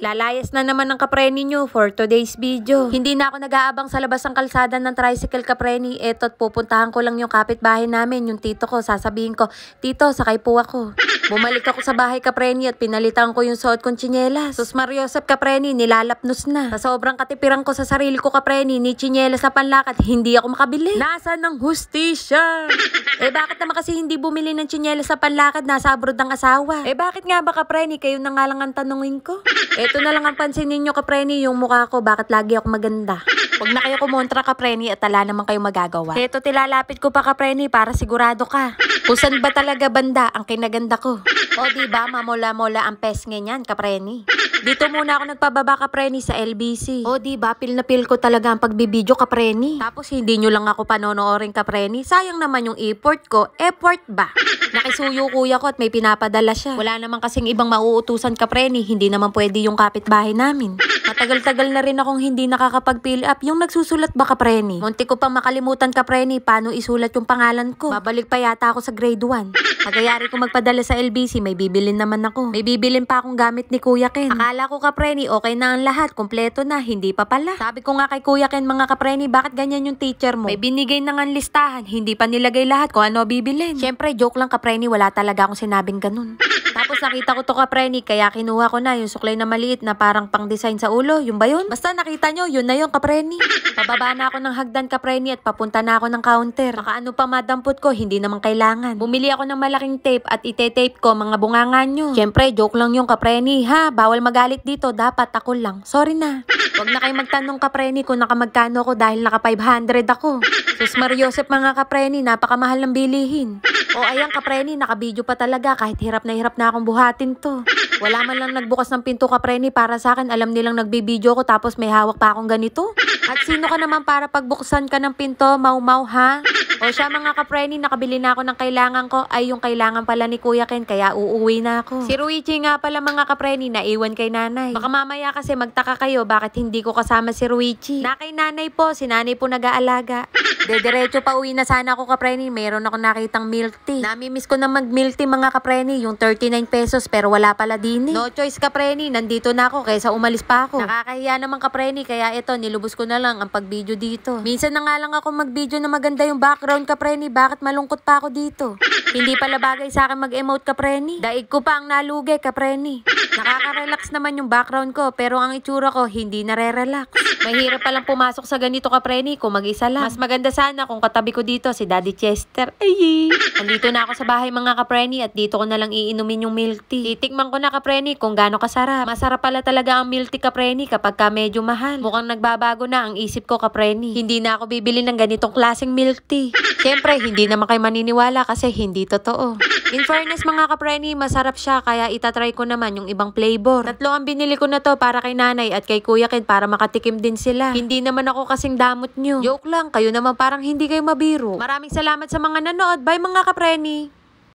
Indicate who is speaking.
Speaker 1: Lalayas na naman ng kapreni nyo for today's video. Hindi na ako nag-aabang sa labas ng kalsada ng tricycle kapreni. Eto't pupuntahan ko lang yung kapitbahay namin, yung tito ko. Sasabihin ko, tito, sakay po ako. Bumalik ako sa bahay kapreni at pinalitan ko yung suot kong tsinelas. Sus Mariosep kapreni, nilalapnos na. Sa sobrang katipiran ko sa sarili ko kapreni, ni tsinelas sa panlakad, hindi ako makabili. Nasaan ng hustisya? Bakit naman kasi hindi bumili ng tsinelas sa panlakad? Nasa abroad ng asawa. Bakit nga ba kapreni? Kayo na nga lang ang tanungin ko. Ito na lang ang pansinin nyo kapreni, yung mukha ko, bakit lagi ako maganda? Huwag na kayo kumontra kapreni at wala naman kayo magagawa. Ito tilalapit ko pa kapreni para sigurado ka. Kung saan ba talaga banda ang kinaganda ko? O diba mamola-mola ang pesnge niyan kapreni? Dito muna ako nagpababa kapreni sa LBC. O diba pil na pil ko talaga ang pagbibideo kapreni? Tapos hindi nyo lang ako panonoorin kapreni? Sayang naman yung effort ko. Effort ba? Nakisuyo kuya ko at may pinapadala siya. Wala naman kasing ibang mauutusan kapreni. Hindi naman pwede yung kapitbahay namin. Matagal-tagal na rin akong hindi nakakapag-fill up. Yung nagsusulat ba kapreni? Munti ko pang makalimutan kapreni paano isulat yung pangalan ko. Babalik pa yata ako sa grade 1. Tagayari ko magpadala sa LBC, may bibilin naman ako. May bibilin pa akong gamit ni Kuya Ken. Akala ko kapreni, okay na ang lahat, kumpleto na, hindi pa pala. Sabi ko nga kay Kuya Ken, mga kapreni, bakit ganyan yung teacher mo? May binigay na nga listahan, hindi pa nilagay lahat kung ano bibilin. Syempre, joke lang kapreni, wala talaga akong sinabing ganun. Tapos nakita ko to kapreni, kaya kinuha ko na yung suklay na maliit na parang pang-design sa ulo. Yung ba yun? Basta nakita nyo, yun na yun kapreni. Pababa na ako ng hagdan kapreni at papunta na ako ng counter. Baka ano pa madampot ko, hindi naman kailangan. Bumili ako ng malaking tape at ite-tape ko mga bunganga nyo. Syempre, joke lang yung kapreni ha. Bawal magalit dito, dapat ako lang. Sorry na. Huwag na kayo magtanong kapreni kung nakamagkano ko dahil naka 500 ako. Sus Mariosep mga kapreni, napakamahal ng bilihin. O ayan kapreni, nakabidyo pa talaga kahit hirap na akong buhatin to. Wala man lang nagbukas ng pinto kapreni para sa akin, alam nilang nagbibidyo ko tapos may hawak pa akong ganito. At sino ka naman para pagbuksan ka ng pinto, mau-mau ha? O siya mga kapreni, nakabili na ako ng kailangan ko. Ay yung kailangan pala ni Kuya Ken, kaya uuwi na ako. Si Ruichi nga pala mga kapreni, naiwan kay nanay. Baka mamaya kasi magtaka kayo bakit hindi ko kasama si Ruichi. Na kay nanay po, si nanay po nag-aalaga. Diretso pa uwi na sana ako kapreni, mayroon ako nakitang milk tea. Namimiss ko na mag milk tea mga kapreni, yung 39 pesos pero wala pala din eh. No choice kapreni, nandito na ako kaysa umalis pa ako. Nakakahiya naman kapreni, kaya ito nilubos ko na lang ang pag-video dito. Minsan na nga lang ako mag-video na maganda yung background kapreni, bakit malungkot pa ako dito? Hindi pala bagay sa akin mag-emote kapreni. Daig ko pa ang nalugi kapreni. Nakaka-relax naman yung background ko pero ang itsura ko hindi nare-relax. Mahirap palang pumasok sa ganito kapreni kung mag-isa lang. Mas maganda sana kung katabi ko dito si Daddy Chester. Ay! Andito na ako sa bahay mga kapreni at dito ko na lang iinumin yung milk tea. Titikman ko na kapreni kung gaano kasarap. Masarap pala talaga ang milk tea kapreni kapag ka medyo mahal. Mukhang nagbabago na ang isip ko kapreni. Hindi na ako bibili ng ganitong klaseng milk tea. Siyempre, hindi naman kayo maniniwala kasi hindi totoo. In fairness mga kapreni, masarap siya kaya itatry ko naman yung ibang flavor. Tatlo ang binili ko na to para kay nanay at kay Kuya Ken para makatikim din sila. Hindi naman ako kasing damot nyo. Joke lang, kayo naman parang hindi kayo mabiro. Maraming salamat sa mga nanood. Bye mga kapreni!